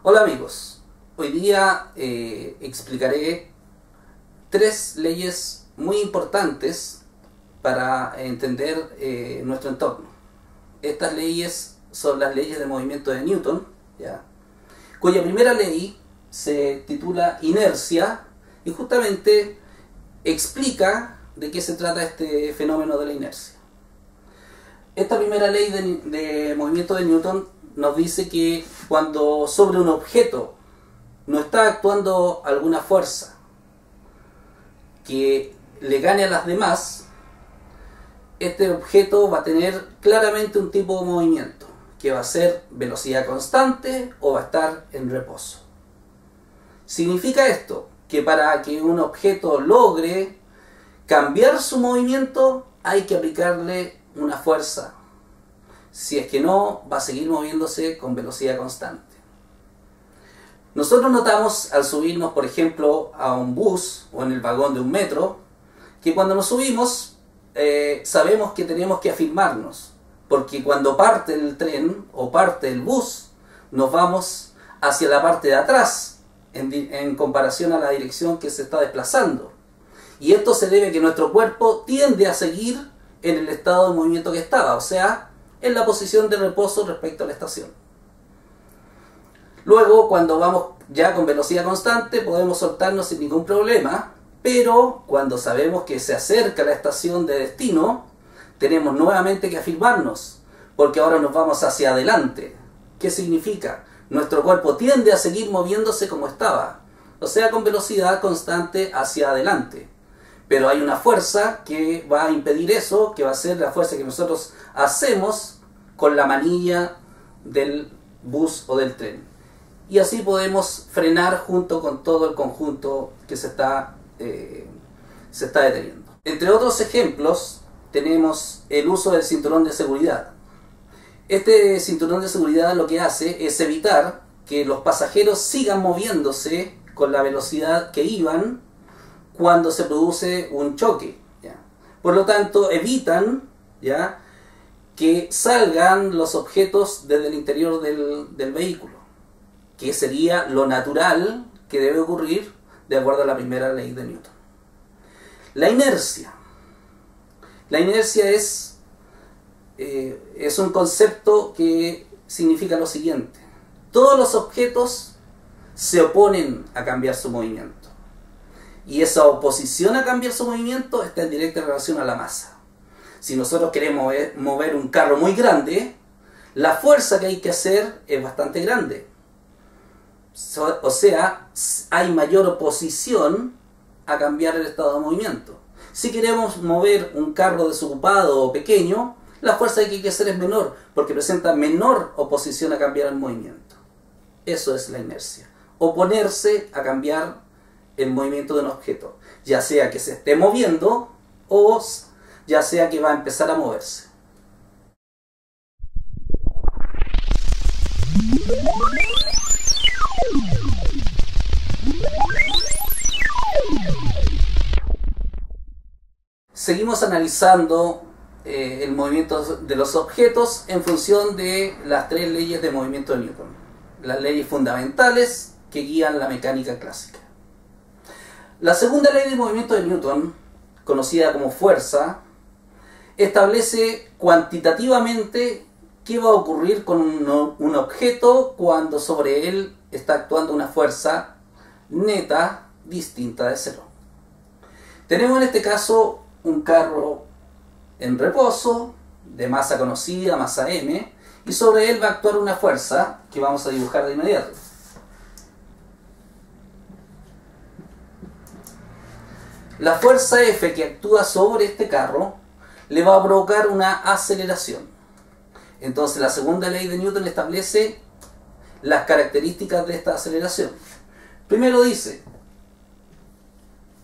Hola amigos, hoy día explicaré tres leyes muy importantes para entender nuestro entorno. Estas leyes son las leyes de movimiento de Newton, ¿ya? Cuya primera ley se titula inercia y justamente explica de qué se trata este fenómeno de la inercia. Esta primera ley de movimiento de Newton nos dice que cuando sobre un objeto no está actuando alguna fuerza que le gane a las demás, este objeto va a tener claramente un tipo de movimiento, que va a ser velocidad constante o va a estar en reposo. Significa esto que para que un objeto logre cambiar su movimiento hay que aplicarle una fuerza. Si es que no, va a seguir moviéndose con velocidad constante. Nosotros notamos al subirnos, por ejemplo, a un bus o en el vagón de un metro, que cuando nos subimos sabemos que tenemos que afirmarnos, porque cuando parte el tren o parte el bus, nos vamos hacia la parte de atrás en comparación a la dirección que se está desplazando. Y esto se debe a que nuestro cuerpo tiende a seguir en el estado de movimiento que estaba, o sea, en la posición de reposo respecto a la estación. Luego, cuando vamos ya con velocidad constante, podemos soltarnos sin ningún problema, pero cuando sabemos que se acerca la estación de destino, tenemos nuevamente que afirmarnos, porque ahora nos vamos hacia adelante. ¿Qué significa? Nuestro cuerpo tiende a seguir moviéndose como estaba, o sea, con velocidad constante hacia adelante. Pero hay una fuerza que va a impedir eso, que va a ser la fuerza que nosotros hacemos con la manilla del bus o del tren. Y así podemos frenar junto con todo el conjunto que se está deteniendo. Entre otros ejemplos, tenemos el uso del cinturón de seguridad. Este cinturón de seguridad lo que hace es evitar que los pasajeros sigan moviéndose con la velocidad que iban cuando se produce un choque, ¿ya? Por lo tanto, evitan, ¿ya?, que salgan los objetos desde el interior del vehículo, que sería lo natural que debe ocurrir de acuerdo a la primera ley de Newton. La inercia. La inercia es un concepto que significa lo siguiente: todos los objetos se oponen a cambiar su movimiento. Y esa oposición a cambiar su movimiento está en directa relación a la masa. Si nosotros queremos mover un carro muy grande, la fuerza que hay que hacer es bastante grande. O sea, hay mayor oposición a cambiar el estado de movimiento. Si queremos mover un carro desocupado o pequeño, la fuerza que hay que hacer es menor, porque presenta menor oposición a cambiar el movimiento. Eso es la inercia. Oponerse a cambiar el movimiento de un objeto, ya sea que se esté moviendo o ya sea que va a empezar a moverse. Seguimos analizando el movimiento de los objetos en función de las tres leyes de movimiento de Newton, las leyes fundamentales que guían la mecánica clásica. La segunda ley de movimiento de Newton, conocida como fuerza, establece cuantitativamente qué va a ocurrir con un objeto cuando sobre él está actuando una fuerza neta distinta de cero. Tenemos en este caso un carro en reposo, de masa conocida, masa m, y sobre él va a actuar una fuerza que vamos a dibujar de inmediato. La fuerza F que actúa sobre este carro le va a provocar una aceleración. Entonces la segunda ley de Newton establece las características de esta aceleración. Primero dice,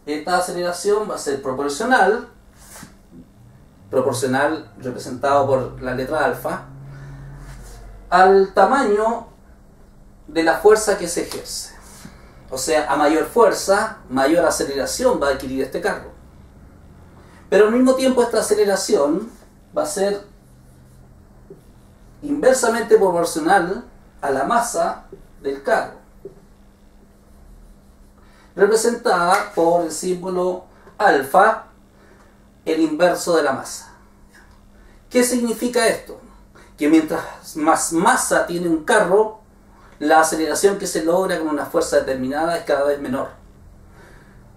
esta aceleración va a ser proporcional representado por la letra alfa, al tamaño de la fuerza que se ejerce. O sea, a mayor fuerza, mayor aceleración va a adquirir este carro. Pero al mismo tiempo esta aceleración va a ser inversamente proporcional a la masa del carro, representada por el símbolo alfa, el inverso de la masa. ¿Qué significa esto? Que mientras más masa tiene un carro, la aceleración que se logra con una fuerza determinada es cada vez menor.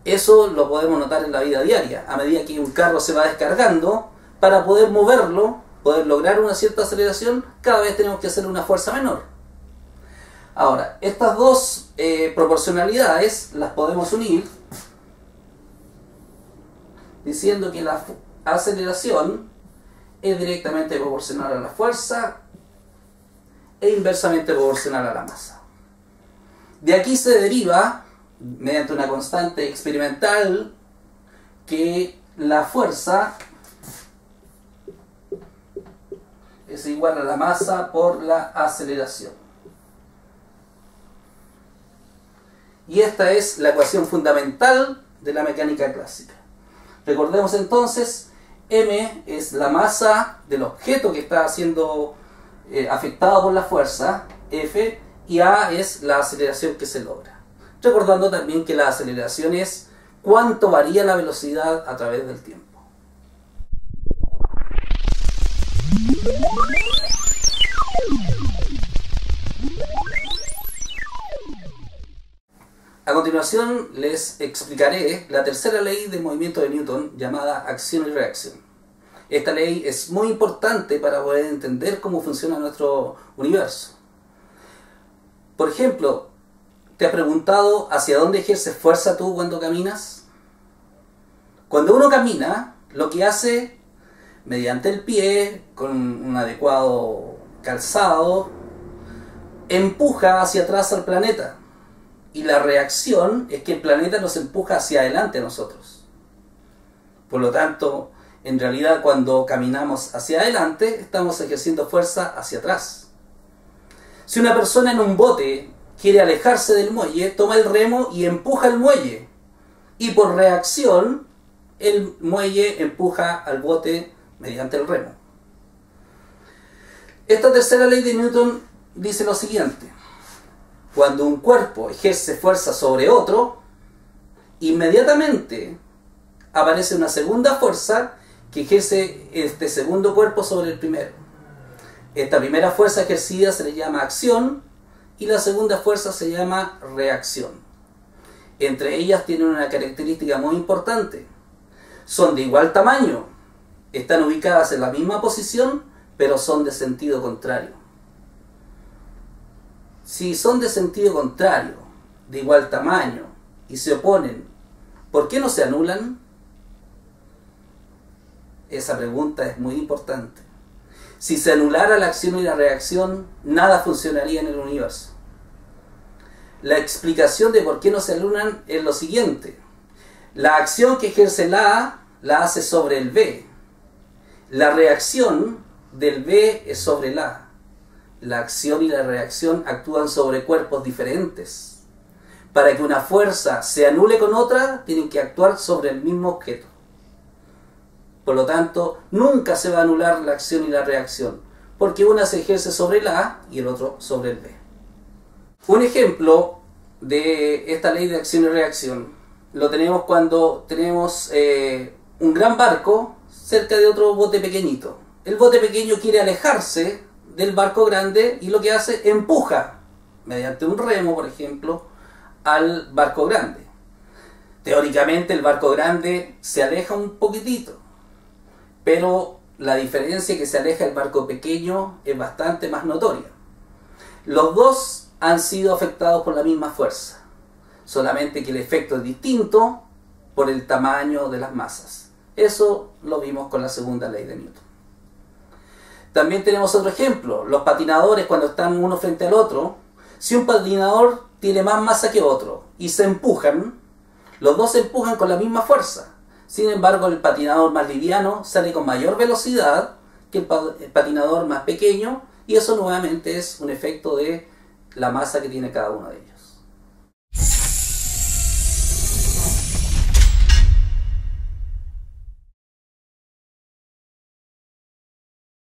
Eso lo podemos notar en la vida diaria. A medida que un carro se va descargando, para poder moverlo, poder lograr una cierta aceleración, cada vez tenemos que hacer una fuerza menor. Ahora, estas dos proporcionalidades las podemos unir diciendo que la aceleración es directamente proporcional a la fuerza e inversamente proporcional a la masa. De aquí se deriva, mediante una constante experimental, que la fuerza es igual a la masa por la aceleración. Y esta es la ecuación fundamental de la mecánica clásica. Recordemos entonces, m es la masa del objeto que está siendo afectado por la fuerza, F, y a es la aceleración que se logra. Recordando también que la aceleración es cuánto varía la velocidad a través del tiempo. A continuación les explicaré la tercera ley del movimiento de Newton, llamada acción y reacción. Esta ley es muy importante para poder entender cómo funciona nuestro universo. Por ejemplo, ¿te has preguntado hacia dónde ejerces fuerza tú cuando caminas? Cuando uno camina, lo que hace mediante el pie, con un adecuado calzado, empuja hacia atrás al planeta. Y la reacción es que el planeta nos empuja hacia adelante a nosotros. Por lo tanto, en realidad cuando caminamos hacia adelante, estamos ejerciendo fuerza hacia atrás. Si una persona en un bote quiere alejarse del muelle, toma el remo y empuja el muelle. Y por reacción, el muelle empuja al bote mediante el remo. Esta tercera ley de Newton dice lo siguiente. Cuando un cuerpo ejerce fuerza sobre otro, inmediatamente aparece una segunda fuerza que ejerce este segundo cuerpo sobre el primero. Esta primera fuerza ejercida se le llama acción y la segunda fuerza se llama reacción. Entre ellas tienen una característica muy importante. Son de igual tamaño, están ubicadas en la misma posición, pero son de sentido contrario. Si son de sentido contrario, de igual tamaño, y se oponen, ¿por qué no se anulan? Esa pregunta es muy importante. Si se anulara la acción y la reacción, nada funcionaría en el universo. La explicación de por qué no se anulan es lo siguiente. La acción que ejerce la A, la hace sobre el B. La reacción del B es sobre la A. La acción y la reacción actúan sobre cuerpos diferentes. Para que una fuerza se anule con otra, tienen que actuar sobre el mismo objeto. Por lo tanto, nunca se va a anular la acción y la reacción, porque una se ejerce sobre la A y el otro sobre el B. Un ejemplo de esta ley de acción y reacción lo tenemos cuando tenemos un gran barco cerca de otro bote pequeñito. El bote pequeño quiere alejarse del barco grande y lo que hace, empuja mediante un remo, por ejemplo, al barco grande. Teóricamente el barco grande se aleja un poquitito, pero la diferencia que se aleja el barco pequeño es bastante más notoria. Los dos han sido afectados por la misma fuerza, solamente que el efecto es distinto por el tamaño de las masas. Eso lo vimos con la segunda ley de Newton. También tenemos otro ejemplo, los patinadores cuando están uno frente al otro. Si un patinador tiene más masa que otro y se empujan, los dos se empujan con la misma fuerza. Sin embargo, el patinador más liviano sale con mayor velocidad que el patinador más pequeño, y eso nuevamente es un efecto de la masa que tiene cada uno de ellos.